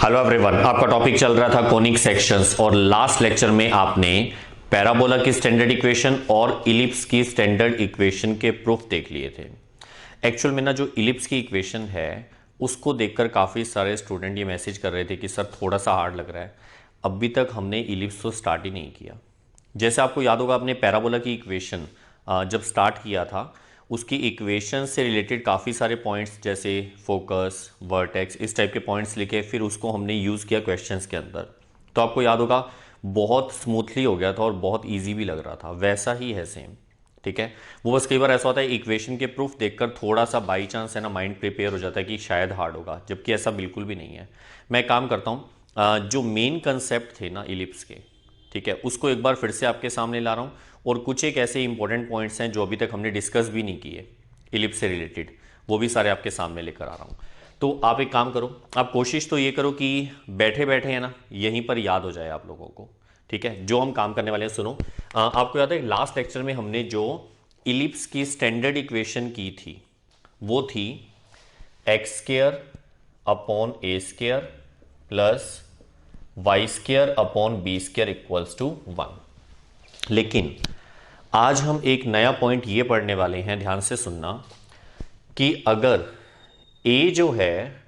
Hello everyone, आपका topic चल रहा था कोनिक सेक्शंस और लास्ट लेक्चर में आपने पैराबोला की स्टैंडर्ड इक्वेशन और इलिप्स की स्टैंडर्ड इक्वेशन के प्रूफ देख लिए थे। एक्चुअल में ना जो इलिप्स की इक्वेशन है उसको देखकर काफ़ी सारे स्टूडेंट ये मैसेज कर रहे थे कि सर थोड़ा सा हार्ड लग रहा है। अभी तक हमने इलिप्स तो स्टार्ट ही नहीं किया। जैसे आपको याद होगा, आपने पैराबोला की इक्वेशन जब स्टार्ट किया था उसकी इक्वेशन से रिलेटेड काफ़ी सारे पॉइंट्स जैसे फोकस, वर्टेक्स, इस टाइप के पॉइंट्स लिखे, फिर उसको हमने यूज़ किया क्वेश्चंस के अंदर। तो आपको याद होगा बहुत स्मूथली हो गया था और बहुत इजी भी लग रहा था। वैसा ही है सेम, ठीक है। वो बस कई बार ऐसा होता है इक्वेशन के प्रूफ देखकर थोड़ा सा बाई चांस है ना माइंड प्रिपेयर हो जाता है कि शायद हार्ड होगा, जबकि ऐसा बिल्कुल भी नहीं है। मैं एक काम करता हूँ, जो मेन कंसेप्ट थे ना इलिप्स के, ठीक है, उसको एक बार फिर से आपके सामने ला रहा हूँ और कुछ एक ऐसे इंपॉर्टेंट पॉइंट्स हैं जो अभी तक हमने डिस्कस भी नहीं किए इलिप्स से रिलेटेड, वो भी सारे आपके सामने लेकर आ रहा हूँ। तो आप एक काम करो, आप कोशिश तो ये करो कि बैठे बैठे है ना यहीं पर याद हो जाए आप लोगों को, ठीक है। जो हम काम करने वाले हैं सुनो, आपको याद है लास्ट लेक्चर में हमने जो इलिप्स की स्टैंडर्ड इक्वेशन की थी वो थी x square upon a square plus y square upon b square equals to 1। लेकिन आज हम एक नया पॉइंट ये पढ़ने वाले हैं, ध्यान से सुनना, कि अगर a जो है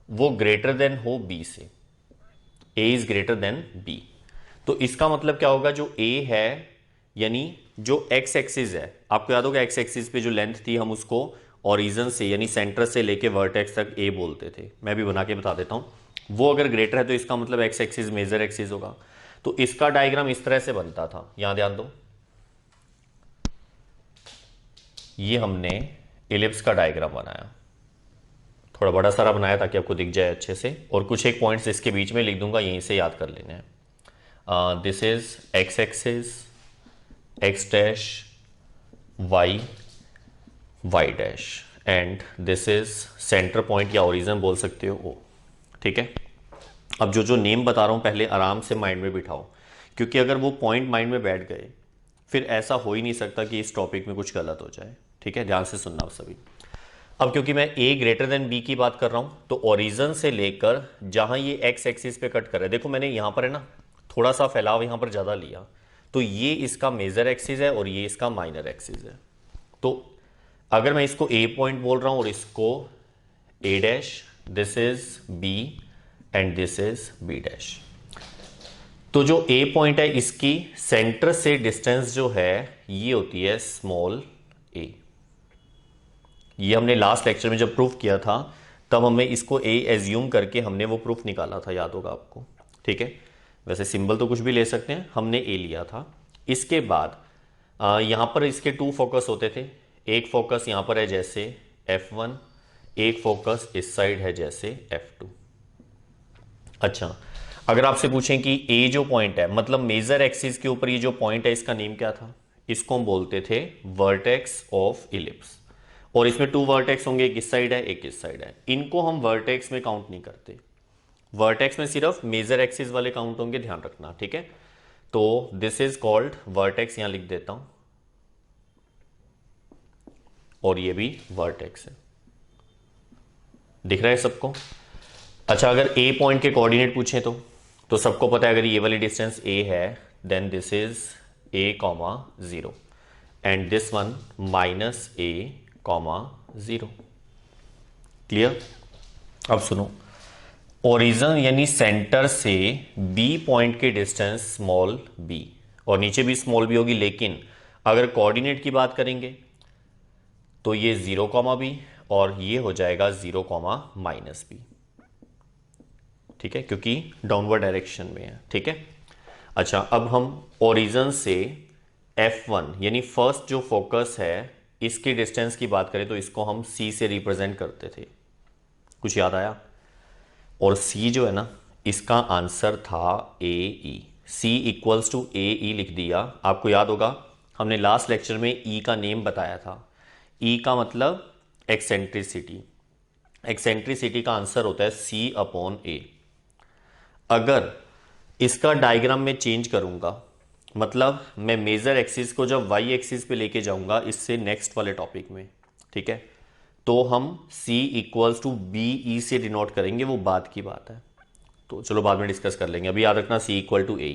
वो ग्रेटर देन हो b से, a is greater than b, तो इसका मतलब क्या होगा, जो a है यानी जो x एक्सिस है, आपको याद होगा x एक्सिस पे जो लेंथ थी हम उसको ओरिजिन से यानी सेंटर से लेके वर्टेक्स तक a बोलते थे। मैं भी बना के बता देता हूं, वो अगर ग्रेटर है तो इसका मतलब x एक्सिस मेजर एक्सिस होगा। तो इसका डायग्राम इस तरह से बनता था, यहां ध्यान दो, ये हमने इलिप्स का डायग्राम बनाया, थोड़ा बड़ा सारा बनाया ताकि आपको दिख जाए अच्छे से, और कुछ एक पॉइंट्स इसके बीच में लिख दूंगा, यहीं से याद कर लेने हैं। This is x axis, x dash, y, y dash, and this is centre point या ओरिजिन बोल सकते हो ओ, ठीक है। अब जो जो नेम बता रहा हूं पहले आराम से माइंड में बिठाओ, क्योंकि अगर वो पॉइंट माइंड में बैठ गए फिर ऐसा हो ही नहीं सकता कि इस टॉपिक में कुछ गलत हो जाए, ठीक है। ध्यान से सुनना आप सभी। अब क्योंकि मैं a ग्रेटर देन b की बात कर रहा हूं तो ओरिजिन से लेकर जहां ये x एक्सिस पे कट कर रहा है, देखो मैंने यहां पर है ना थोड़ा सा फैलाव यहां पर ज्यादा लिया, तो ये इसका मेजर एक्सिस है और ये इसका माइनर एक्सिस है। तो अगर मैं इसको a पॉइंट बोल रहा हूं और इसको a dash, this is b and this is b dash, तो जो a पॉइंट है इसकी सेंटर से डिस्टेंस जो है ये होती है स्मॉल a। ये हमने लास्ट लेक्चर में जब प्रूफ किया था तब हमने इसको a एज्यूम करके हमने वो प्रूफ निकाला था, याद होगा आपको, ठीक है। वैसे सिंबल तो कुछ भी ले सकते हैं, हमने a लिया था। इसके बाद यहां पर इसके 2 फोकस होते थे, एक फोकस यहां पर है जैसे f1, एक फोकस इस साइड है जैसे f2। अच्छा, अगर आपसे पूछें कि a जो पॉइंट है मतलब मेजर एक्सिस के ऊपर ये जो पॉइंट है इसका नेम क्या था, इसको हम बोलते थे वर्टेक्स ऑफ इलिप्स, और इसमें 2 वर्टेक्स होंगे, एक इस साइड है एक इस साइड है। इनको हम वर्टेक्स में काउंट नहीं करते, वर्टेक्स में सिर्फ मेजर एक्सिस वाले काउंट होंगे, ध्यान रखना, ठीक है। तो दिस इज कॉल्ड वर्टेक्स, यहां लिख देता हूं, और ये भी वर्टेक्स है, दिख रहा है सबको। अच्छा, अगर a पॉइंट के कोऑर्डिनेट पूछे तो सबको पता है अगर ये वाली डिस्टेंस a है then this is a, 0 and this one minus a, 0। Clear? अब सुनो, ओरिजिन यानी सेंटर से b पॉइंट के डिस्टेंस स्मॉल b, और नीचे भी स्मॉल b होगी, लेकिन अगर कोऑर्डिनेट की बात करेंगे तो ये 0, b और ये हो जाएगा 0, -b, ठीक है, क्योंकि डाउनवर्ड डायरेक्शन में है, ठीक है। अच्छा, अब हम ओरिजिन से f1 यानी फर्स्ट जो फोकस है इसकी डिस्टेंस की बात करें तो इसको हम c से रिप्रेजेंट करते थे, कुछ याद आया? और c जो है ना इसका आंसर था ए ई, c इक्वल्स टू ए ई लिख दिया। आपको याद होगा हमने लास्ट लेक्चर में e का नेम बताया था, e का मतलब एक्सेंट्रिसिटी, एक्सेंट्रिसिटी का आंसर होता है c अपॉन ए। अगर इसका डायग्राम में चेंज करूंगा मतलब मैं मेजर एक्सिस को जब वाई एक्सिस पे लेके जाऊंगा इससे नेक्स्ट वाले टॉपिक में, ठीक है, तो हम c equals to b e से डिनोट करेंगे, वो बात की बात है। तो चलो बाद में डिस्कस कर लेंगे, अभी याद रखना c इक्वल टू ए।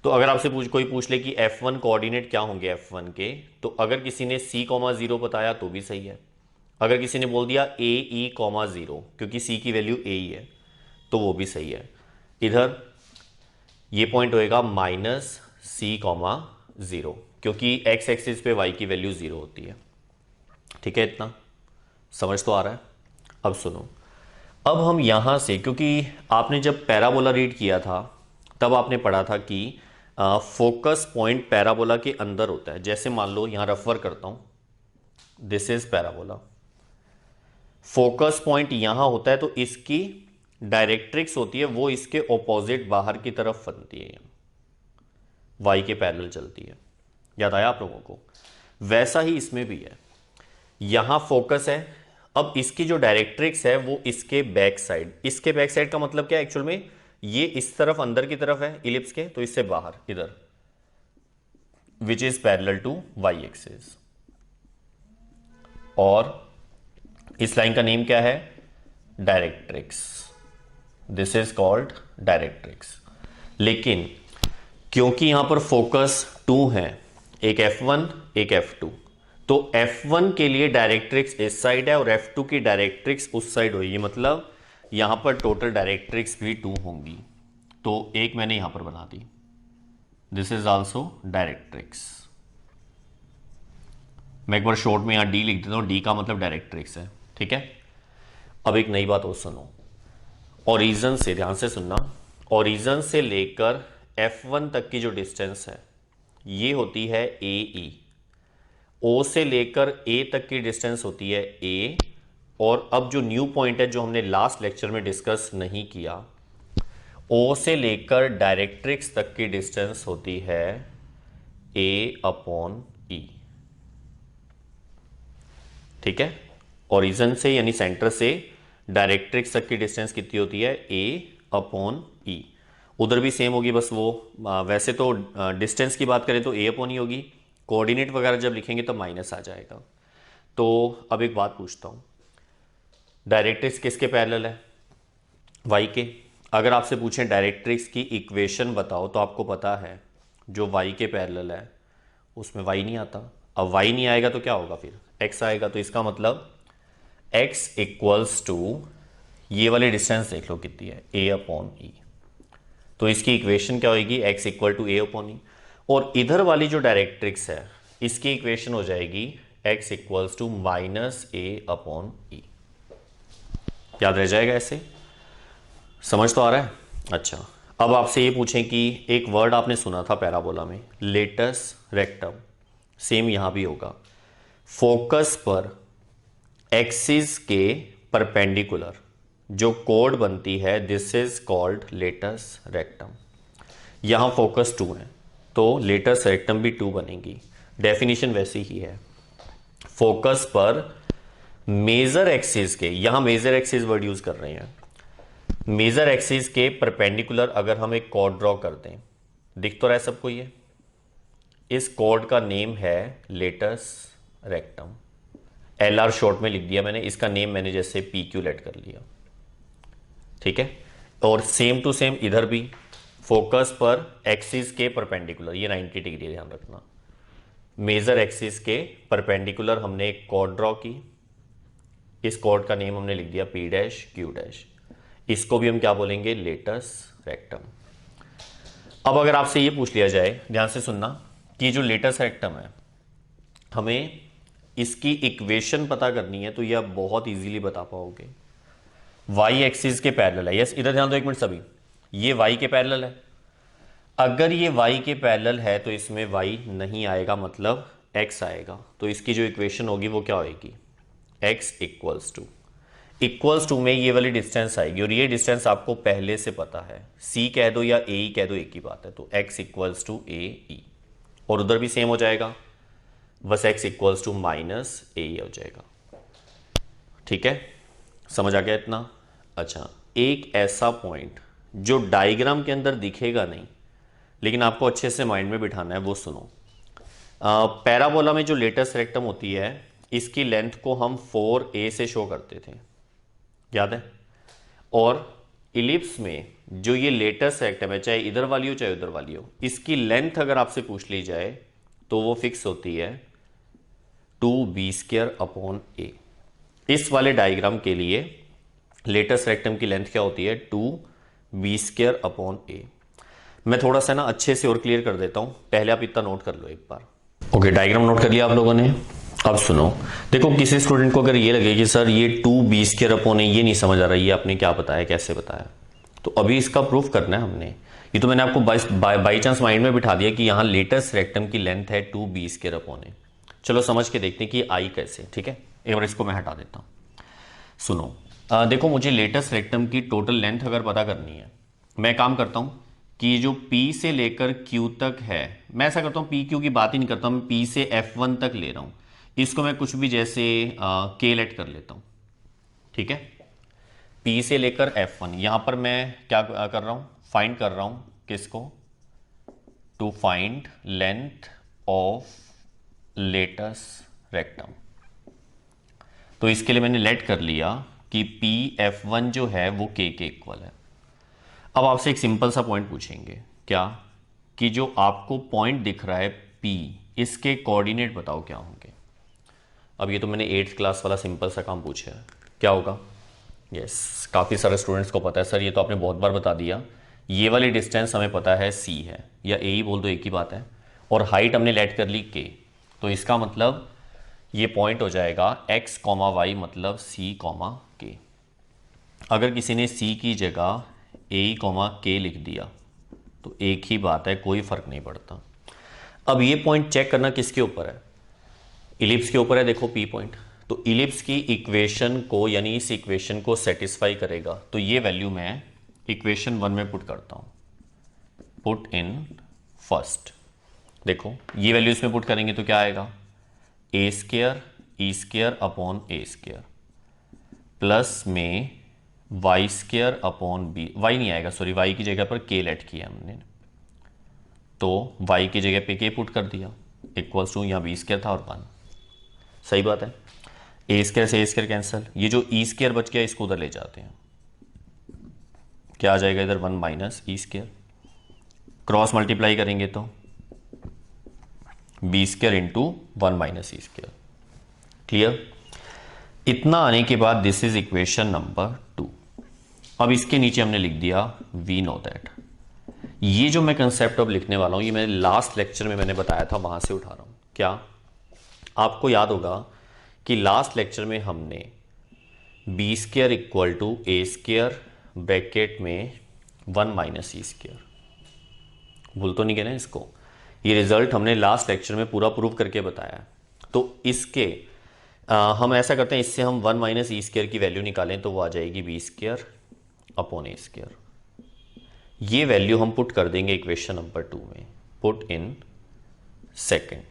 तो अगर आपसे कोई पूछ ले कि f1 कोऑर्डिनेट क्या होंगे f1 के, तो अगर किसी ने c कॉमा 0 बताया तो भी सही है, अगर किसी ने बोल दिया ए ई कॉमा 0 क्योंकि c की वैल्यू ए ही है तो वो भी सही है। इधर ये पॉइंट होएगा माइनस c कॉमा 0 क्योंकि x एक्सिस पे y की वैल्यू 0 होती है। ठीक है, इतना समझ तो आ रहा है। अब सुनो, अब हम यहां से, क्योंकि आपने जब पैराबोला रीड किया था तब आपने पढ़ा था कि फोकस पॉइंट पैराबोला के अंदर होता है। जैसे मान लो यहां रेफर करता हूं, this is parabola, focus point यहां होता है तो इसकी डायरेक्ट्रिक्स होती है वो इसके ऑपोजिट बाहर की तरफ बनती है, वाई के पैरेलल चलती है। याद आया आप लोगों को? वैसा ही इसमें भी है, यहां फोकस है, अब इसकी जो डायरेक्ट्रिक्स है वो इसके बैक साइड, इसके बैक साइड का मतलब क्या है एक्चुअल में, ये इस तरफ अंदर की तरफ है इलिप्स के, तो इससे बाहर इधर, which is parallel to y axis. और इस लाइन का नेम क्या है? Directrix. This is called directrix. लेकिन क्योंकि यहां पर फोकस 2 है, एक F1 एक F2, तो F1 के लिए डायरेक्ट्रिक्स इस साइड है और F2 की डायरेक्ट्रिक्स उस साइड होगी, मतलब यहां पर टोटल डायरेक्ट्रिक्स भी 2 होंगी। तो एक मैंने यहां पर बना दी, दिस इज ऑल्सो डायरेक्ट्रिक्स। मैं एक बार शॉर्ट में यहां D लिख देता हूं, D का मतलब डायरेक्ट्रिक्स है। ठीक है, अब एक नई बात और सुनो, ओरिजिन से, ध्यान से सुनना, ओरिजिन से लेकर F1 तक की जो डिस्टेंस है ये होती है AE, O से लेकर A तक की डिस्टेंस होती है A, और अब जो न्यू पॉइंट है जो हमने लास्ट लेक्चर में डिस्कस नहीं किया, O से लेकर डायरेक्ट्रिक्स तक की डिस्टेंस होती है A अपॉन E। ठीक है, ओरिजिन से यानी सेंटर से डायरेक्ट्रिक्स तक की डिस्टेंस कितनी होती है? A upon E। उधर भी सेम होगी, बस वो वैसे तो डिस्टेंस की बात करें तो A अपॉन E होगी, कोऑर्डिनेट वगैरह जब लिखेंगे तो माइनस आ जाएगा। तो अब एक बात पूछता हूँ, डायरेक्ट्रिक्स किसके पैरेलल है? y के। अगर आपसे पूछें डायरेक्ट्रिक्स की इक्वेशन बताओ तो आपको पता है जो y के पैरेलल है उसमें y नहीं आता। अब y नहीं आएगा तो क्या होगा? फिर x आएगा। तो इसका मतलब x इक्वल्स टू, ये वाली डिस्टेंस देख लो कितनी है, a अपॉन ई। तो इसकी इक्वेशन क्या होगी? x equal to a upon E. और इधर वाली जो डायरेक्ट्रिक्स है इसकी इक्वेशन हो जाएगी x equals to minus a upon E. याद रह जाएगा ऐसे? समझ तो आ रहा है? अच्छा, अब आपसे ये पूछें कि एक वर्ड आपने सुना था पैराबोला में, लेटस रेक्टम, सेम यहां भी होगा। फोकस पर एक्सिस के परपेंडिकुलर जो कोड बनती है, this is called latus rectum. यहां फोकस 2 है तो लेटस रेक्टम भी 2 बनेगी। डेफिनेशन वैसी ही है, फोकस पर मेजर एक्सिस के, यहां मेजर एक्सिस वर्ड यूज कर रहे हैं, मेजर एक्सिस के परपेंडिकुलर अगर हम एक कॉर्ड ड्रॉ कर दें, दिख तो रहा है सबको ये, इस कॉर्ड का नेम है लेटस रेक्टम। LR शॉर्ट में लिख दिया मैंने, इसका नेम मैंने जैसे PQ लेट कर लिया। ठीक है, और सेम टू सेम इधर भी फोकस पर एक्सिस के परपेंडिकुलर, ये 90 डिग्री ध्यान रखना, मेजर एक्सिस के परपेंडिकुलर हमने एक कॉर्ड ड्रॉ की, इस कॉर्ड का नेम हमने लिख दिया P डैश Q डैश, इसको भी हम क्या बोलेंगे? Latus rectum. अब अगर आपसे ये पूछ लिया जाए, ध्यान से सुनना, कि जो लेटस रेक्टम है हमें इसकी इक्वेशन पता करनी है, तो ये आप बहुत इजीली बता पाओगे। वाई एक्सिस के पैरेलल है, यस इधर ध्यान दो एक मिनट सभी, ये वाई के पैरेलल है। अगर ये वाई के पैरेलल है तो इसमें वाई नहीं आएगा, मतलब एक्स आएगा। तो इसकी जो इक्वेशन होगी वो क्या होगी? एक्स इक्वल्स टू में ये वाली डिस्टेंस आएगी, और ये डिस्टेंस आपको पहले से पता है, सी कह दो या ए कह दो, एक ही बात है। तो एक्स इक्वल्स टू ए ई, और उधर भी सेम हो जाएगा, बस x इक्वल्स टू माइनस ए हो जाएगा। ठीक है, समझ आ गया इतना? अच्छा, एक ऐसा पॉइंट जो डायग्राम के अंदर दिखेगा नहीं लेकिन आपको अच्छे से माइंड में बिठाना है, वो सुनो। पैराबोला में जो लेटस रेक्टम होती है इसकी लेंथ को हम 4a से शो करते थे, याद है? और इलिप्स में जो ये लेटेस्ट रेक्टम है, चाहे इधर वाली हो चाहे उधर वाली हो, इसकी लेंथ अगर आपसे पूछ ली जाए तो वो फिक्स होती है 2b² अपॉन ए। इस वाले डायग्राम के लिए लेटेस्ट रेक्टम की लेंथ क्या होती है? 2b² अपॉन ए। मैं थोड़ा सा ना अच्छे से और क्लियर कर देता हूं, पहले आप इतना नोट कर लो एक बार। ओके, डायग्राम नोट कर लिया आप लोगों ने? अब सुनो, देखो किसी स्टूडेंट को अगर ये लगे कि सर ये 2b² अपॉन ए ये नहीं समझ आ रहा, ये आपने क्या बताया, कैसे बताया, तो अभी इसका प्रूफ करना है हमने। ये तो मैंने आपको बाई चांस माइंड में बिठा दिया कि यहाँ लेटेस्ट रेक्टम की लेंथ है 2b² अपॉन ए। चलो समझ के देखते हैं कि आई कैसे। ठीक है, एक बार इसको मैं हटा देता हूँ। सुनो, देखो मुझे लेटेस्ट रेक्टम की टोटल लेंथ अगर पता करनी है, मैं काम करता हूँ कि जो P से लेकर Q तक है, मैं ऐसा करता हूँ P Q की बात ही नहीं करता, मैं P से F1 तक ले रहा हूँ। इसको मैं कुछ भी जैसे K लेट कर लेता हूँ। ठीक है, P से लेकर F1, यहाँ पर मैं क्या कर रहा हूँ? फाइंड कर रहा हूँ किसको? To find length of latus rectum. तो इसके लिए मैंने लेट कर लिया कि P F1 जो है वो K के इक्वल है। अब आपसे एक सिंपल सा पॉइंट पूछेंगे, क्या कि जो आपको पॉइंट दिख रहा है P, इसके कोऑर्डिनेट बताओ क्या होंगे। अब ये तो मैंने 8th क्लास वाला सिंपल सा काम पूछा है, क्या होगा? यस, काफ़ी सारे स्टूडेंट्स को पता है सर, ये तो आपने बहुत बार बता दिया। ये वाली डिस्टेंस हमें पता है C है, या A ही बोल दो, एक ही बात है। और हाइट हमने लेट कर ली K, तो इसका मतलब ये पॉइंट हो जाएगा x, y मतलब C, K। अगर किसी ने C की जगह A, K लिख दिया तो एक ही बात है, कोई फर्क नहीं पड़ता। अब ये पॉइंट चेक करना किसके ऊपर है? इलिप्स के ऊपर है। देखो P पॉइंट, तो इलिप्स की इक्वेशन को, यानी इस इक्वेशन को सेटिस्फाई करेगा। तो ये वैल्यू मैं इक्वेशन 1 में पुट करता हूं, पुट इन फर्स्ट। देखो ये वैल्यू इसमें पुट करेंगे तो क्या आएगा? a² अपॉन a² प्लस में y² अपॉन b, y नहीं आएगा, सॉरी, y की जगह पर k लेट किया हमने, तो y की जगह पे k पुट कर दिया, इक्वल्स टू, यहाँ b² था और 1। सही बात है, a² से a² कैंसिल, ये जो e² बच गया इसको उधर ले जाते हैं, क्या आ जाएगा इधर? 1 माइनस e², क्रॉस मल्टीप्लाई करेंगे तो b² into 1 minus e²। Clear? इतना आने के बाद दिस इज इक्वेशन नंबर 2। अब इसके नीचे हमने लिख दिया वी नो दैट। ये जो मैं कंसेप्ट अब लिखने वाला हूं, ये मैंने लास्ट लेक्चर में मैंने बताया था, वहां से उठा रहा हूं। क्या आपको याद होगा कि लास्ट लेक्चर में हमने b² equal to a² bracket में 1 माइनस e², भूल तो नहीं गए ना इसको? ये रिजल्ट हमने लास्ट लेक्चर में पूरा प्रूव करके बताया। तो इसके हम ऐसा करते हैं, इससे हम 1 माइनस e² की वैल्यू निकालें तो वो आ जाएगी b² अपॉन a²। ये वैल्यू हम पुट कर देंगे इक्वेशन नंबर 2 में, पुट इन सेकेंड।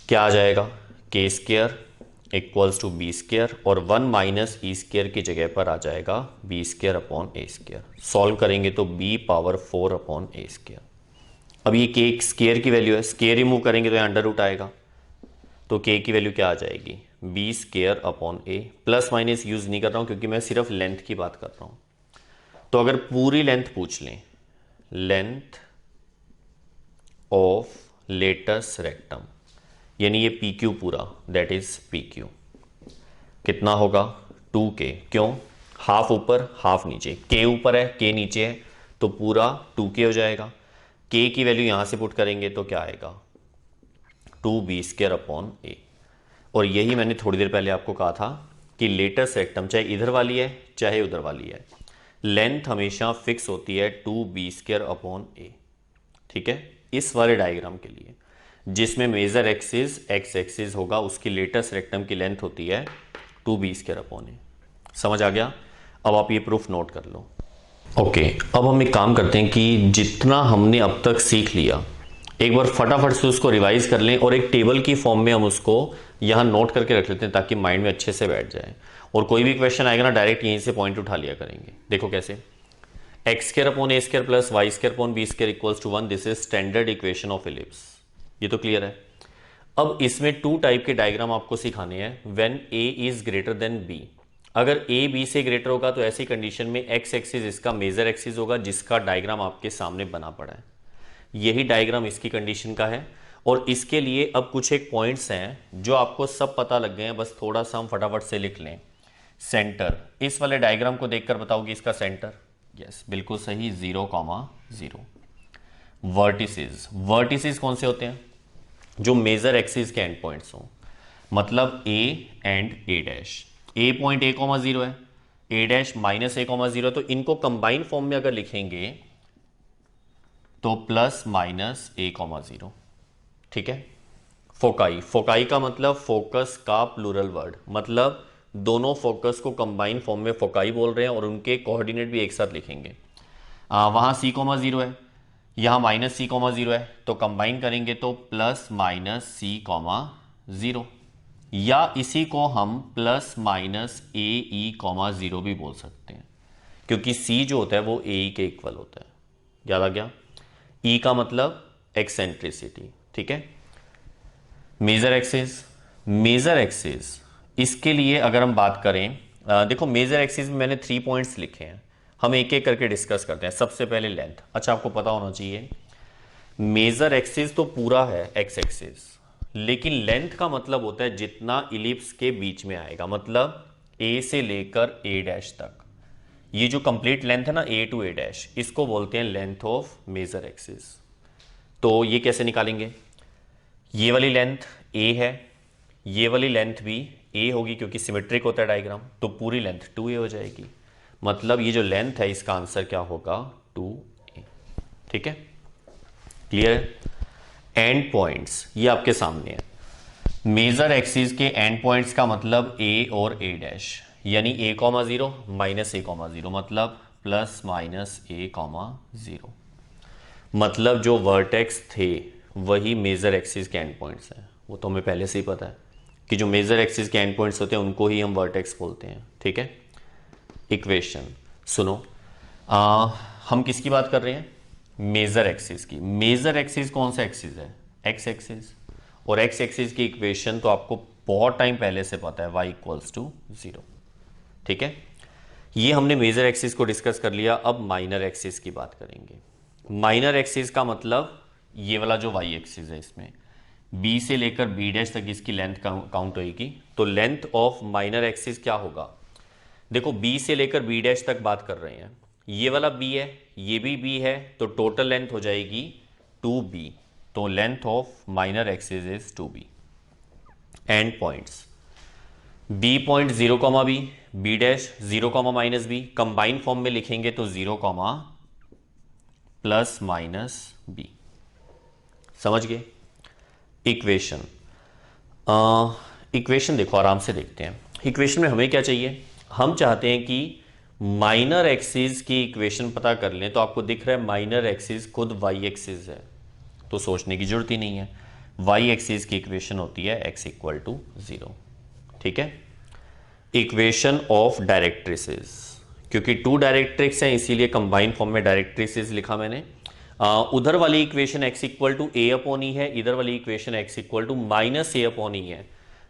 क्या आ जाएगा? k² इक्वल्स टू b² और 1 माइनस e² की जगह पर आ जाएगा b² अपॉन a²। सॉल्व करेंगे तो b पावर 4 अपॉन a²। अब ये k स्क्वायर की वैल्यू है, स्क्वायर रिमूव करेंगे तो अंडर रूट आएगा, तो k की वैल्यू क्या आ जाएगी? b² upon a। Plus minus use नहीं कर रहा हूं क्योंकि मैं सिर्फ लेंथ की बात कर रहा हूं। तो अगर पूरी लेंथ पूछ लें, लेंथ ऑफ लेटेस्ट रेक्टम, यानी ये PQ पूरा, दैट इज PQ, कितना होगा? 2k। क्यों? हाफ ऊपर हाफ नीचे, k ऊपर है k नीचे है, तो पूरा 2k हो जाएगा। k की वैल्यू यहां से पुट करेंगे तो क्या आएगा? 2b² upon a। और यही मैंने थोड़ी देर पहले आपको कहा था कि लेटेस्ट रेक्टम चाहे इधर वाली है चाहे उधर वाली है, लेंथ हमेशा फिक्स होती है 2b² अपॉन a। ठीक है, इस वाले डायग्राम के लिए जिसमें मेजर एक्सिस x एक्सिस होगा, उसकी लेटेस्ट रेक्टम की लेंथ होती है 2b² अपॉन a। समझ आ गया? अब आप ये प्रूफ नोट कर लो। ओके, अब हम एक काम करते हैं कि जितना हमने अब तक सीख लिया, एक बार फटाफट से उसको रिवाइज कर लें और एक टेबल की फॉर्म में हम उसको यहाँ नोट करके रख लेते हैं ताकि माइंड में अच्छे से बैठ जाए। और कोई भी क्वेश्चन आएगा ना, डायरेक्ट यहीं से पॉइंट उठा लिया करेंगे। देखो कैसे, x² upon a² plus y² upon b² equals to 1, this is standard equation of ellipse. ये तो क्लियर है। अब इसमें 2 टाइप के डायग्राम आपको सिखाने हैं, when a is greater than b अगर ए बी से ग्रेटर होगा तो ऐसी कंडीशन में एक्स एक्सिस इसका मेजर एक्सिस होगा, जिसका डायग्राम आपके सामने बना पड़ा है। यही डायग्राम इसकी कंडीशन का है। और इसके लिए अब कुछ एक पॉइंट्स हैं जो आपको सब पता लग गए हैं, बस थोड़ा सा हम फटाफट से लिख लें। सेंटर, इस वाले डायग्राम को देखकर बताओ कि इसका सेंटर, यस बिल्कुल सही, 0,0। वर्टिसेस, वर्टिसेस कौन से होते हैं? जो मेजर एक्सिस के एंड पॉइंट्स हों, मतलब A and A dash. A point a,0 है, ए डैश -a,0, तो इनको कंबाइन फॉर्म में अगर लिखेंगे तो +-a,0। ठीक है। फोकाई, फोकाई का मतलब फोकस का प्लूरल वर्ड, मतलब दोनों फोकस को कंबाइन फॉर्म में फोकाई बोल रहे हैं और उनके कोऑर्डिनेट भी एक साथ लिखेंगे। वहाँ c,0 है, यहाँ -c,0 है, तो कंबाइन करेंगे तो +-c,0, या इसी को हम +-ae,0 भी बोल सकते हैं, क्योंकि c जो होता है वो ae के इक्वल होता है। याद आ गया? e का मतलब एक्सेंट्रिसिटी। ठीक है। मेजर एक्सिस, मेजर एक्सिस इसके लिए अगर हम बात करें, देखो मेजर एक्सिस में मैंने 3 पॉइंट्स लिखे हैं, हम एक एक करके डिस्कस करते हैं। सबसे पहले लेंथ। अच्छा, आपको पता होना चाहिए मेजर एक्सिस तो पूरा है एक्स एक्सिस, लेकिन लेंथ का मतलब होता है जितना इलिप्स के बीच में आएगा, मतलब ए से लेकर ए डैश तक। ये जो कंप्लीट लेंथ है ना, ए टू ए डैश, इसको बोलते हैं लेंथ ऑफ मेजर एक्सिस। तो ये कैसे निकालेंगे? ये वाली लेंथ ए है, ये वाली लेंथ भी ए होगी, क्योंकि सिमेट्रिक होता है डायग्राम, तो पूरी लेंथ 2a हो जाएगी। मतलब ये जो लेंथ है इसका आंसर क्या होगा? 2a। ठीक है, क्लियर है? एंड पॉइंट्स ये आपके सामने है। मेजर एक्सिस के एंड पॉइंट्स का मतलब ए और ए डैश, यानी a,0 -a,0, मतलब +-a,0। मतलब जो वर्टेक्स थे वही मेजर एक्सिस के एंड पॉइंट्स हैं। वो तो हमें पहले से ही पता है कि जो मेजर एक्सिस के एंड पॉइंट्स होते हैं उनको ही हम वर्टेक्स बोलते हैं। ठीक है। इक्वेशन सुनो, हम किसकी बात कर रहे हैं? मेजर एक्सिस की। मेजर एक्सिस कौन सा एक्सिस है? X axis. और एक्स एक्सिस की इक्वेशन तो आपको बहुत टाइम पहले से पता है, y = 0। ठीक है, ये हमने मेजर एक्सिस को डिस्कस कर लिया। अब माइनर एक्सिस की बात करेंगे। माइनर एक्सिस का मतलब ये वाला जो y एक्सिस है, इसमें b से लेकर b डैश तक इसकी लेंथ काउंट होगी। तो लेंथ ऑफ माइनर एक्सिस क्या होगा? देखो b से लेकर b डैश तक बात कर रहे हैं, ये वाला b है, ये भी b है, तो टोटल लेंथ हो जाएगी 2b। तो length of minor axis is 2b। And points, b point 0, b, b dash 0, -b, combine form में लिखेंगे तो 0, ±b। समझ गए? इक्वेशन, इक्वेशन देखो आराम से देखते हैं। इक्वेशन में हमें क्या चाहिए? हम चाहते हैं कि माइनर एक्सिस की इक्वेशन पता कर लें। तो आपको दिख रहा है माइनर एक्सिस खुद y एक्सिस है, तो सोचने की जरूरत ही नहीं है। y एक्सिस की इक्वेशन होती है x = 0। ठीक है। इक्वेशन ऑफ डायरेक्ट्रिसेस, क्योंकि 2 डायरेक्ट्रिक्स हैं इसीलिए कंबाइन फॉर्म में डायरेक्ट्रिसेस लिखा मैंने। उधर वाली इक्वेशन x = a/e है, इधर वाली इक्वेशन x = -a/e है।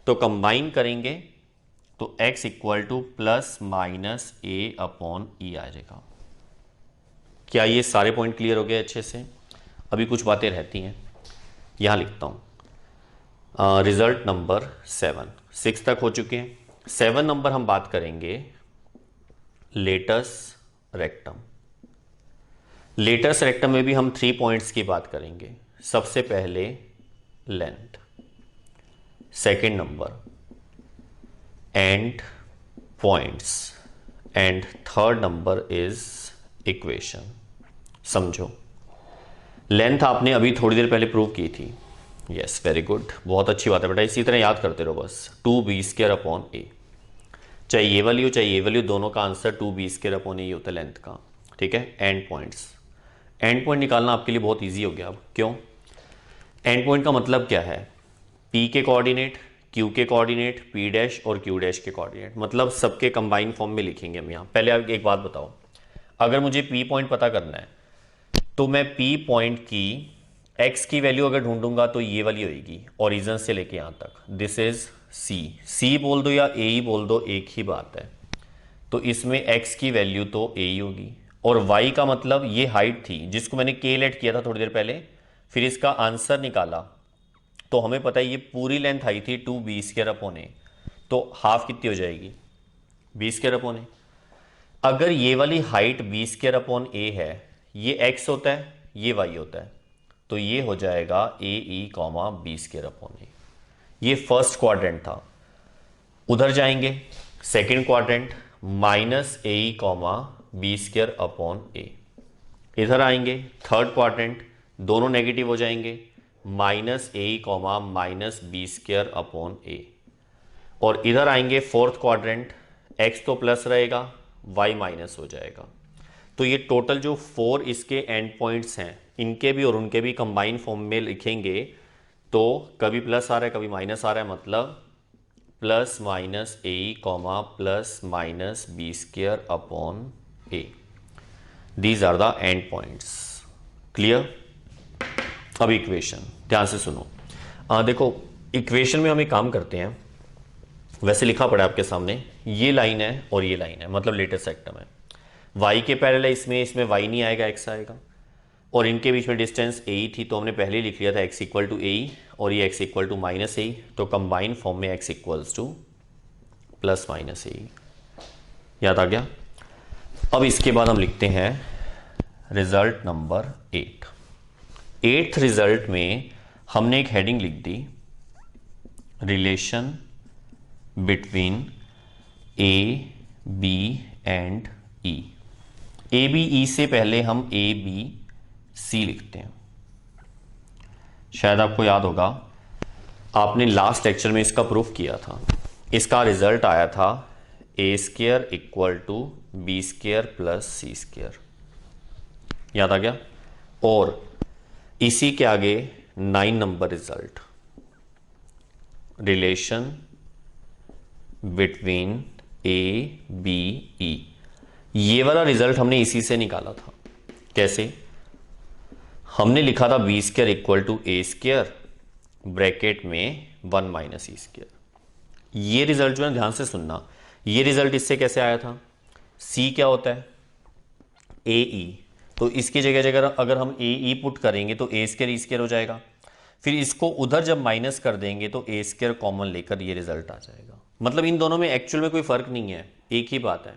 तो कंबाइन करेंगे तो x = +-a/e आ जाएगा। क्या ये सारे पॉइंट क्लियर हो गए अच्छे से? अभी कुछ बातें रहती हैं, यहां लिखता हूं। रिजल्ट नंबर 7, 6 तक हो चुके हैं। 7 नंबर हम बात करेंगे लेटस रेक्टम। लेटस रेक्टम में भी हम 3 पॉइंट्स की बात करेंगे। सबसे पहले length, second number and points, and third number is equation. समझो, लेंथ आपने अभी थोड़ी देर पहले प्रूव की थी। यस, वेरी गुड, बहुत अच्छी बात है बेटा, इसी तरह याद करते रहो बस। 2b²/a, चाहे ये वाली हो चाहे ये वाली हो, दोनों का आंसर 2b²/a होता है लेंथ का। ठीक है। एंड पॉइंट्स, एंड पॉइंट निकालना आपके लिए बहुत इजी हो गया। अब क्यों? एंड पॉइंट का मतलब क्या है? p के कोऑर्डिनेट, q के कोऑर्डिनेट, p डैश और q डैश के कोऑर्डिनेट, मतलब सबके कंबाइन फॉर्म में लिखेंगे हम यहाँ। पहले आप एक बात बताओ, अगर मुझे p पॉइंट पता करना है तो मैं p पॉइंट की x की वैल्यू अगर ढूंढूंगा तो ये वाली होगी, ओरिजिन से लेके यहाँ तक। दिस इज c बोल दो या a ही बोल दो, एक ही बात है। तो इसमें x की वैल्यू तो a ही होगी, और y का मतलब ये हाइट थी जिसको मैंने k लेट किया था थोड़ी देर पहले, फिर इसका आंसर निकाला तो हमें पता है ये पूरी लेंथ आई थी 2b² a, तो हाफ कितनी हो जाएगी b² a। अगर ये वाली हाइट b² a है, ये x होता है, ये y होता है, तो ये हो जाएगा ae, b² a। ये फर्स्ट क्वाड्रेंट था। उधर जाएंगे second quadrant, -ae, b² a। इधर आएंगे थर्ड क्वाड्रेंट, दोनों नेगेटिव हो जाएंगे, -ae, b² a। और इधर आएंगे फोर्थ क्वाड्रेंट, x तो प्लस रहेगा, y माइनस हो जाएगा। तो ये टोटल जो 4 इसके एंड पॉइंट्स हैं, इनके भी और उनके भी कंबाइन फॉर्म में लिखेंगे तो कभी प्लस आ रहा है कभी माइनस आ रहा है, मतलब +-ae, +-b² a। These are the end points. Clear. अब इक्वेशन ध्यान से सुनो। देखो इक्वेशन में हम एक काम करते हैं, वैसे लिखा पड़ा है आपके सामने, ये लाइन है और ये लाइन है, मतलब लेटेस्ट सेक्टम है, y के पैरेलल है, इसमें y नहीं आएगा, x आएगा, और इनके बीच में डिस्टेंस a थी तो हमने पहले लिख लिया था x = a और ये x = -a, तो कंबाइन फॉर्म में x = +-a। याद आ गया। अब इसके बाद हम लिखते हैं रिजल्ट नंबर 8। 8th रिजल्ट में हमने एक हेडिंग लिख दी, relation between a, b and e। a, b, e से पहले हम a, b, c लिखते हैं। शायद आपको याद होगा आपने लास्ट लेक्चर में इसका प्रूफ किया था। इसका रिजल्ट आया था a² = b² + c²। याद आ गया। और इसी के आगे 9 number result, relation between a, b, e। ये वाला रिजल्ट हमने इसी से निकाला था। कैसे? हमने लिखा था b² = a² ब्रैकेट में 1 - e²। ये रिजल्ट जो है ध्यान से सुनना, ये रिजल्ट इससे कैसे आया था? c क्या होता है? ae। तो इसकी जगह अगर हम ae पुट करेंगे तो a² e² हो जाएगा। फिर इसको उधर जब माइनस कर देंगे तो a² कॉमन लेकर ये रिजल्ट आ जाएगा। मतलब इन दोनों में एक्चुअल में कोई फर्क नहीं है, एक ही बात है।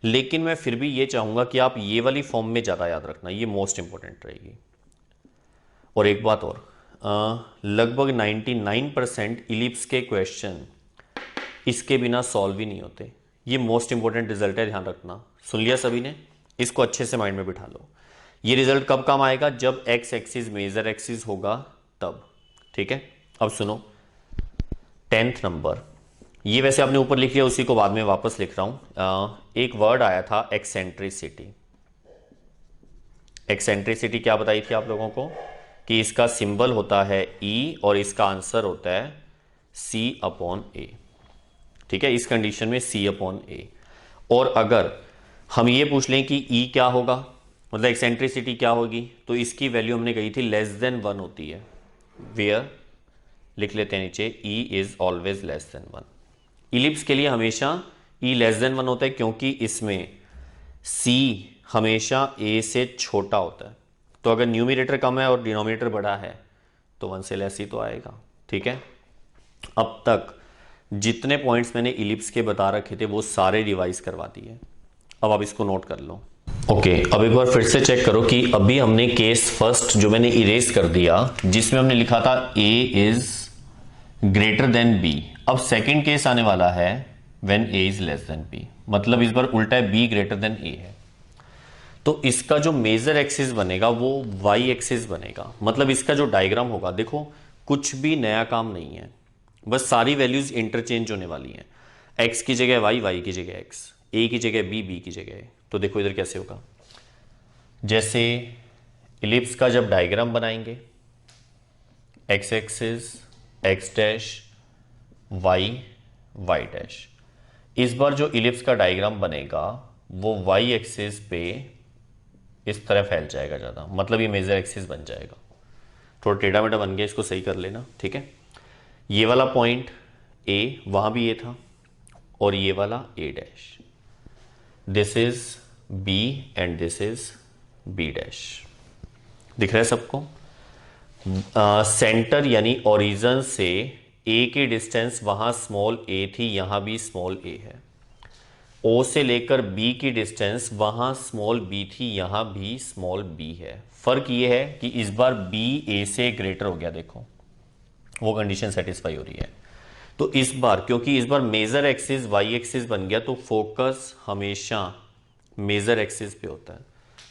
लेकिन मैं फिर भी ये चाहूंगा कि आप ये वाली फॉर्म में ज़्यादा याद रखना, ये मोस्ट इंपॉर्टेंट रहेगी। और एक बात और, लगभग 99% इलिप्स के क्वेश्चन इसके बिना सॉल्व ही नहीं होते। ये मोस्ट इंपॉर्टेंट रिजल्ट है, ध्यान रखना। सुन लिया सभी ने? इसको अच्छे से माइंड में बिठा लो। ये रिजल्ट कब काम आएगा? जब एक्स एक्सिस मेजर एक्सिस होगा तब। ठीक है, अब सुनो 10th नंबर। ये वैसे आपने ऊपर लिख लिया, उसी को बाद में वापस लिख रहा हूं। एक वर्ड आया था एक्सेंट्रिसिटी। एक्सेंट्रिसिटी क्या बताई थी आप लोगों को? कि इसका सिंबल होता है E और इसका आंसर होता है C/A। ठीक है, इस कंडीशन में C/A। और अगर हम ये पूछ लें कि E क्या होगा, मतलब एक्सेंट्रिसिटी क्या होगी, तो इसकी वैल्यू हमने कही थी <1 होती है। वेयर लिख लेते हैं नीचे, E is always <1। इलिप्स के लिए हमेशा E <1 होता है, क्योंकि इसमें C हमेशा A से छोटा होता है। तो अगर न्यूमरेटर कम है और डिनोमिनेटर बड़ा है तो 1 से लेस ही तो आएगा। ठीक है, अब तक जितने पॉइंट्स मैंने इलिप्स के बता रखे थे वो सारे रिवाइज करवा दिए। अब आप इसको नोट कर लो। ओके, अब एक बार फिर से चेक करो कि अभी हमने केस फर्स्ट जो मैंने इरेज कर दिया, जिसमें हमने लिखा था A is greater than B। अब सेकंड केस आने वाला है when A is less than B, मतलब इस बार उल्टा है, B greater than A है। तो इसका जो मेजर एक्सिस बनेगा वो y एक्सिस बनेगा। मतलब इसका जो डायग्राम होगा, देखो कुछ भी नया काम नहीं है, बस सारी वैल्यूज इंटरचेंज होने वाली हैं। x की जगह y, y की जगह x, a की जगह b, b की जगह। तो देखो इधर कैसे होगा, जैसे इलिप्स का जब डायग्राम बनाएंगे, x axis x dash, y y dash. इस बार जो इलिप्स का डायग्राम बनेगा वो y एक्सिस पे इस तरह फैल जाएगा ज़्यादा, मतलब ये मेजर एक्सिस बन जाएगा। थोड़ा टेढ़ा मेढ़ा बन गया, इसको सही कर लेना। ठीक है, ये वाला पॉइंट A वहाँ भी ये था और ये वाला A dash. This is b and this is b dash. दिख रहा है सबको? सेंटर यानी ओरिजिन से ए की डिस्टेंस वहां स्मॉल ए थी, यहां भी स्मॉल ए है। ओ से लेकर बी की डिस्टेंस वहां स्मॉल बी थी, यहां भी स्मॉल बी है। फर्क ये है कि इस बार बी ए से ग्रेटर हो गया, देखो वो कंडीशन सेटिस्फाई हो रही है। तो इस बार क्योंकि इस बार मेजर एक्सिस वाई एक्सिस बन गया, तो फोकस हमेशा मेजर एक्सिस पे होता है।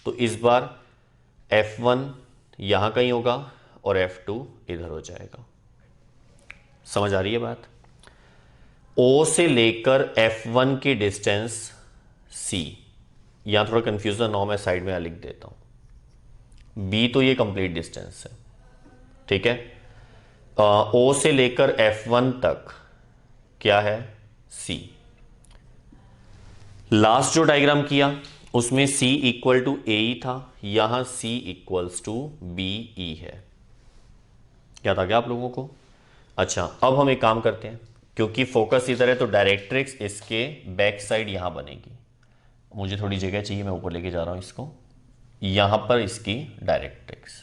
तो इस बार F1 यहां कहीं होगा और F2 इधर हो जाएगा। समझ आ रही है बात? O से लेकर F1 की डिस्टेंस C, यहां थोड़ा कंफ्यूजन हो, मैं साइड में लिख देता हूं। B तो ये कंप्लीट डिस्टेंस है, ठीक है। O से लेकर F1 तक क्या है? C। लास्ट जो डायग्राम किया उसमें C इक्वल टू ए था, यहां C equals to b e है। क्या था क्या आप लोगों को? अच्छा, अब हम एक काम करते हैं, क्योंकि फोकस इधर है तो डायरेक्ट्रिक्स इसके बैक साइड यहां बनेगी। मुझे थोड़ी जगह चाहिए, मैं ऊपर लेके जा रहा हूं इसको। यहां पर इसकी डायरेक्ट्रिक्स,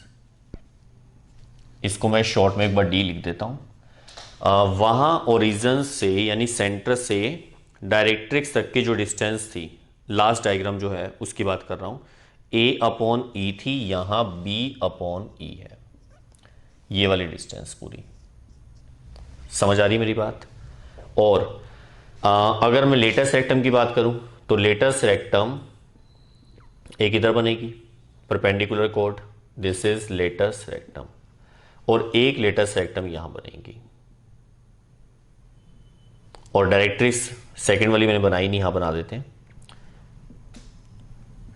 इसको मैं शॉर्ट में एक बार डी लिख देता हूं। वहां ओरिजिन से यानी सेंटर से डायरेक्ट्रिक्स तक की जो डिस्टेंस थी, लास्ट डायग्राम जो है उसकी बात कर रहा हूं, ए अपॉन ई थी, यहां बी अपॉन ई है। ये वाली डिस्टेंस पूरी समझ आ रही मेरी बात? और अगर मैं लेटेस्ट रेक्टम की बात करूं तो लेटेस्ट रेक्टम एक इधर बनेगी perpendicular code, this is latus rectum, और एक लेटेस्ट रेक्टम यहां बनेगी। और डायरेक्ट्रिक्स सेकंड वाली मैंने बनाई नहीं, यहां बना देते हैं।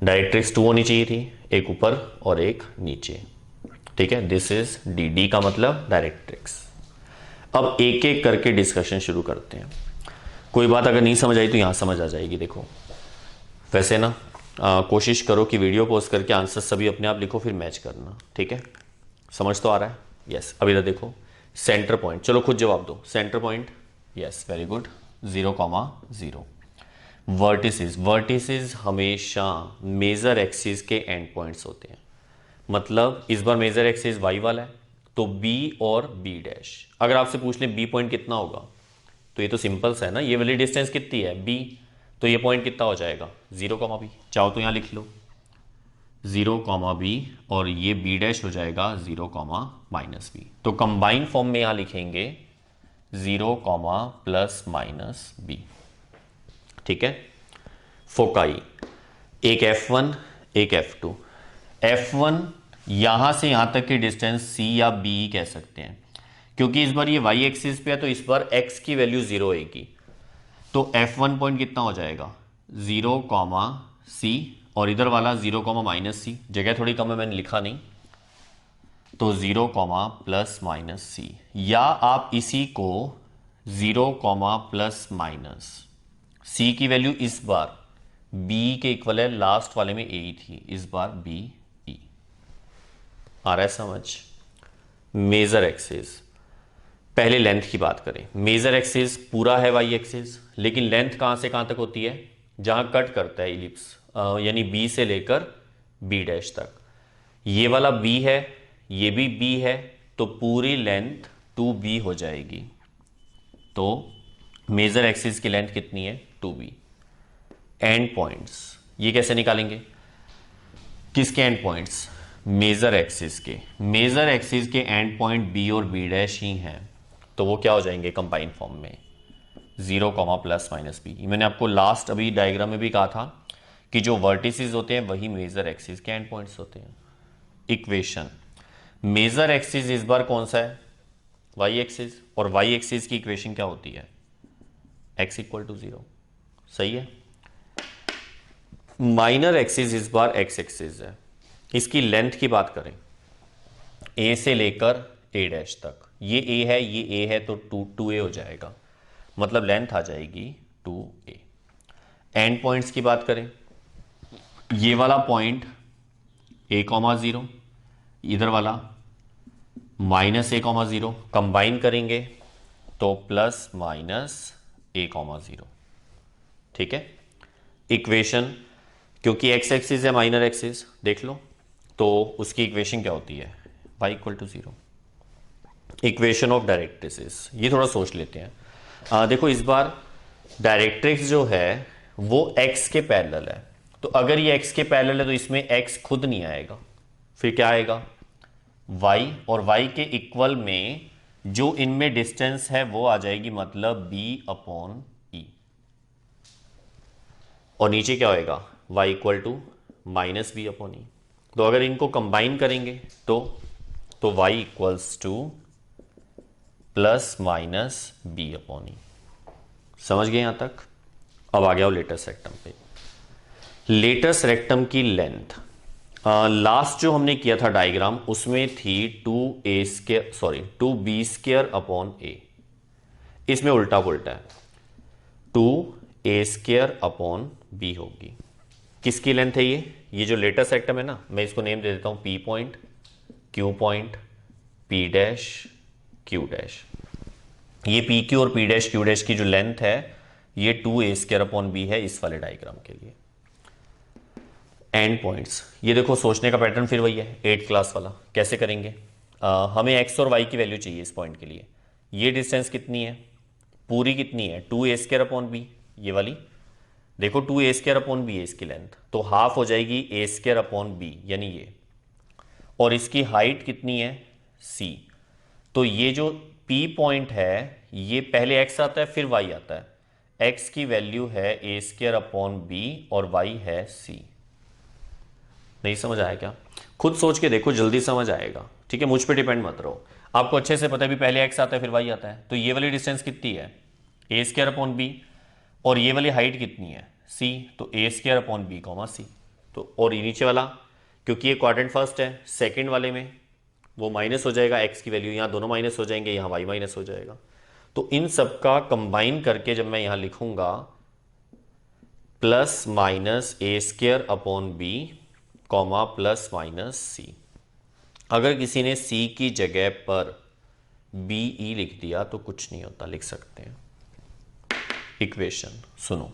डायरेक्ट्रिक्स 2 होनी चाहिए थी, एक ऊपर और एक नीचे, ठीक है। दिस इज डी, डी का मतलब डायरेक्ट्रिक्स। अब एक एक करके डिस्कशन शुरू करते हैं। कोई बात अगर नहीं समझ आई तो यहां समझ आ जाएगी। देखो वैसे ना कोशिश करो कि वीडियो पॉज करके आंसर सभी अपने आप लिखो, फिर मैच करना, ठीक है। समझ तो आ रहा है? यस। अब इधर देखो, सेंटर पॉइंट, चलो खुद जवाब दो। Centre point, yes very good, 0,0। Vertices, vertices हमेशा मेजर एक्सिस के एंड पॉइंट्स होते हैं। मतलब इस बार मेजर एक्सिस वाई वाला है, तो बी और बी डैश। अगर आपसे पूछ ले बी पॉइंट कितना होगा, तो ये तो सिंपल सा है ना, ये वाली डिस्टेंस कितनी है बी, तो ये पॉइंट कितना हो जाएगा 0, चाहो तो यहां लिख लो 0, और ये बी डैश हो जाएगा 0, तो कंबाइन फॉर्म में यहां लिखेंगे 0, प्लस माइनस बी, ठीक है। फोकाई एक F1 एक F2। F1 यहां से यहां तक की डिस्टेंस C या B कह सकते हैं, क्योंकि इस बार ये y एक्सिस पे है, तो इस बार x की वैल्यू 0 होगी। तो F1 पॉइंट कितना हो जाएगा 0, C, और इधर वाला 0, माइनस C, जगह थोड़ी कम है मैंने लिखा नहीं, तो 0, प्लस माइनस C, या आप इसी को 0, प्लस माइनस C की वैल्यू इस बार B के इक्वल है, लास्ट वाले में A ही थी, इस बार B E। आ रहा है समझ? मेजर एक्सिस, पहले लेंथ की बात करें। मेजर एक्सिस पूरा है वाई एक्सिस, लेकिन लेंथ कहां से कहां तक होती है? जहां कट करता है इलिप्स, यानी बी से लेकर बी डैश तक। ये वाला बी है, ये भी बी है, तो पूरी लेंथ 2b हो जाएगी। तो मेजर एक्सिस की लेंथ कितनी है 2b। एंड पॉइंट्स ये कैसे निकालेंगे? किसके एंड पॉइंट्स? मेजर एक्सिस के। मेजर एक्सिस के एंड पॉइंट बी और बी डैश ही हैं, तो वो क्या हो जाएंगे कंबाइन फॉर्म में 0, प्लस माइनस बी। मैंने आपको लास्ट अभी डायग्राम में भी कहा था कि जो वर्टिसेस होते हैं वही मेजर एक्सिस के एंड पॉइंट्स होते हैं। इक्वेशन, मेजर एक्सिस इस बार कौन सा है? वाई एक्सिस, और वाई एक्सिस की इक्वेशन क्या होती है? x इक्वल टू 0, सही है। माइनर एक्सिस इस बार x एक्सिस है। इसकी लेंथ की बात करें, a से लेकर a डैश तक, ये a है ये a है, तो 2a हो जाएगा, मतलब लेंथ आ जाएगी 2a। एंड पॉइंट्स की बात करें, ये वाला पॉइंट a,0, इधर वाला -a,0, कंबाइन करेंगे तो प्लस माइनस a,0, ठीक है। इक्वेशन, क्योंकि एक्स एक्सिस है माइनर एक्सिस, देख लो, तो उसकी इक्वेशन क्या होती है, y equal to 0। Equation of directrix, ये थोड़ा सोच लेते हैं। देखो इस बार डायरेक्ट्रिक्स जो है वो x के पैरेलल है, तो अगर ये x के पैरेलल है तो इसमें x खुद नहीं आएगा, फिर क्या आएगा y, और y के इक्वल में जो इनमें डिस्टेंस है वो आ जाएगी, मतलब b अपॉन ई, और नीचे क्या होएगा y equal to minus B upon E. तो अगर इनको कंबाइन करेंगे तो y equals to plus minus B upon E. समझ गए यहां तक? अब आ गया लेटस रेक्टम पे। लेटस रेक्टम की लेंथ, लास्ट जो हमने किया था डायग्राम उसमें थी 2b² अपॉन ए, इसमें उल्टा पुल्टा है, 2a² अपॉन बी होगी। किसकी लेंथ है ये जो लेटस रेक्टम है ना, मैं इसको नेम दे देता हूं P point, Q point, P dash, Q dash. ये पी क्यू और पी डैश क्यू डैश की जो लेंथ है ये 2a² अपॉन बी है इस वाले डायग्राम के लिए। एंड पॉइंट्स, ये देखो सोचने का पैटर्न फिर वही है 8th क्लास वाला। कैसे करेंगे, हमें x और y की वैल्यू चाहिए इस पॉइंट के लिए। ये डिस्टेंस कितनी है, पूरी कितनी है 2a² अपॉन बी, ये वाली देखो 2a² अपॉन बी है इसकी लेंथ, तो हाफ हो जाएगी a² अपॉन बी यानी ये, और इसकी हाइट कितनी है c। तो ये जो P पॉइंट है ये पहले x आता है फिर y आता है, x की वैल्यू है a² अपॉन बी और y है c। नहीं समझ आया क्या? खुद सोच के देखो, जल्दी समझ आएगा, ठीक है, मुझ पे डिपेंड मत रहो। आपको अच्छे से पता है भी पहले x आता है फिर y आता है, तो ये वाली डिस्टेंस कितनी है a² अपॉन बी, और ये वाली हाइट कितनी है c, तो a² अपॉन बी कॉमा सी। तो और ये नीचे वाला क्योंकि ये क्वाड्रेंट फर्स्ट है, सेकंड वाले में वो माइनस हो जाएगा, x की वैल्यू यहाँ दोनों माइनस हो जाएंगे, यहाँ y माइनस हो जाएगा। तो इन सब का कंबाइन करके जब मैं यहाँ लिखूंगा plus minus a² upon B comma plus minus C. अगर किसी ने c की जगह पर बी ई लिख दिया तो कुछ नहीं होता, लिख सकते हैं। इक्वेशन सुनो,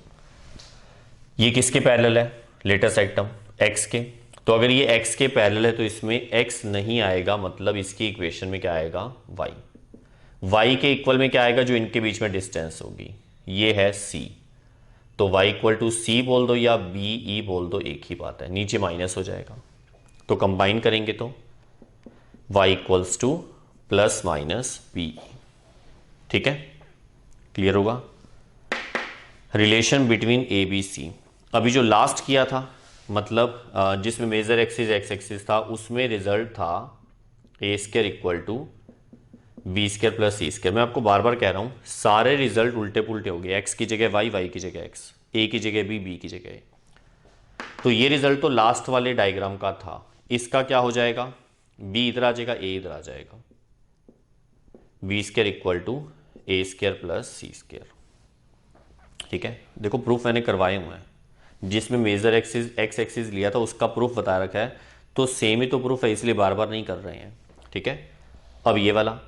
ये किसके पैरेलल है, लेटस रेक्टम x के, तो अगर ये x के पैरेलल है तो इसमें x नहीं आएगा, मतलब इसकी इक्वेशन में क्या आएगा y। y के इक्वल में क्या आएगा, जो इनके बीच में डिस्टेंस होगी ये है c, तो y इक्वल टू सी बोल दो या बी ई बोल दो, एक ही बात है, नीचे माइनस हो जाएगा। तो कंबाइन करेंगे तो y equals to plus minus b, ठीक है, क्लियर होगा। Relation between a b c, अभी जो लास्ट किया था मतलब जिसमें मेजर एक्सिस एक्स एक्सिस था उसमें रिजल्ट था a² equal to b² plus c²। मैं आपको बार बार कह रहा हूं सारे रिजल्ट उल्टे पुल्टे हो गए, x की जगह y, y की जगह x, a की जगह b, b की जगह a। तो ये रिजल्ट तो लास्ट वाले डायग्राम का था, इसका क्या हो जाएगा, b इधर आ जाएगा, a इधर आ जाएगा, b² equal to a² plus c²। ठीक है, देखो प्रूफ मैंने करवाए हुए हैं, जिसमें मेजर एक्सिस एक्स एक्सिस लिया था उसका प्रूफ बता रखा है, तो सेम ही तो प्रूफ है, इसलिए बार बार नहीं कर रहे हैं। ठीक है, अब ये वाला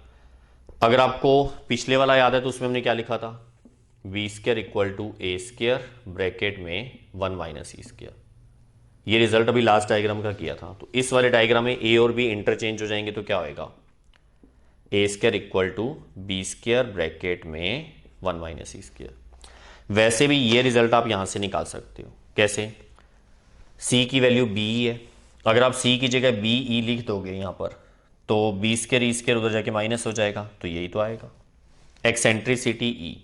अगर आपको पिछले वाला याद है तो उसमें हमने क्या लिखा था, b² equal to a² bracket में 1 माइनस c²। ये रिजल्ट अभी लास्ट डायग्राम का किया था, तो इस वाले डायग्राम में a और b इंटरचेंज हो जाएंगे तो क्या होएगा, a² equal to b² bracket में 1 माइनस c²। वैसे भी ये रिजल्ट आप यहां से निकाल सकते हो, कैसे, c की वैल्यू b है, अगर आप c की जगह b e लिख दोगे यहां पर तो b² e² उधर जाके माइनस हो जाएगा, तो यही तो आएगा एक्सेंट्रिसिटी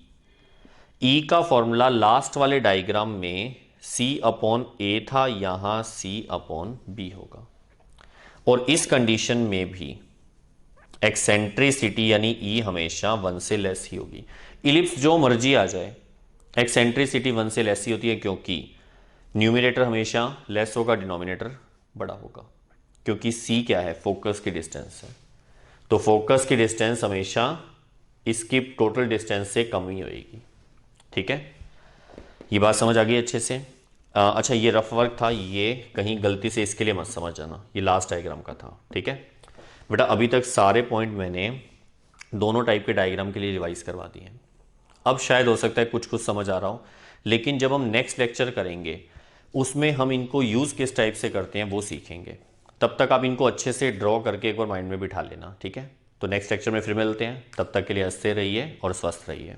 e का फॉर्मूला लास्ट वाले डायग्राम में c अपॉन a था, यहां c अपॉन b होगा। और इस कंडीशन में भी एक्सेंट्रिसिटी यानी e हमेशा 1 से लेस ही होगी। इलिप्स जो मर्जी आ जाए, एक्सेंट्रिसिटी 1 से लेस ही होती है, क्योंकि न्यूमिनेटर हमेशा लेस होगा, डिनोमिनेटर बड़ा होगा, क्योंकि c क्या है, फोकस की डिस्टेंस है, तो फोकस की डिस्टेंस हमेशा इसकी टोटल डिस्टेंस से कम ही होगी। ठीक है, ये बात समझ आ गई अच्छे से। अच्छा, ये रफ वर्क था, ये कहीं गलती से इसके लिए मत समझ जाना, ये लास्ट डायग्राम का था। ठीक है बेटा, अभी तक सारे पॉइंट मैंने दोनों टाइप के डायग्राम के लिए रिवाइज करवा दिए हैं। अब शायद हो सकता है कुछ कुछ समझ आ रहा हो, लेकिन जब हम नेक्स्ट लेक्चर करेंगे उसमें हम इनको यूज़ किस टाइप से करते हैं वो सीखेंगे। तब तक आप इनको अच्छे से ड्रॉ करके एक बार माइंड में बिठा लेना, ठीक है। तो नेक्स्ट लेक्चर में फिर मिलते हैं, तब तक के लिए हंसते रहिए और स्वस्थ रहिए।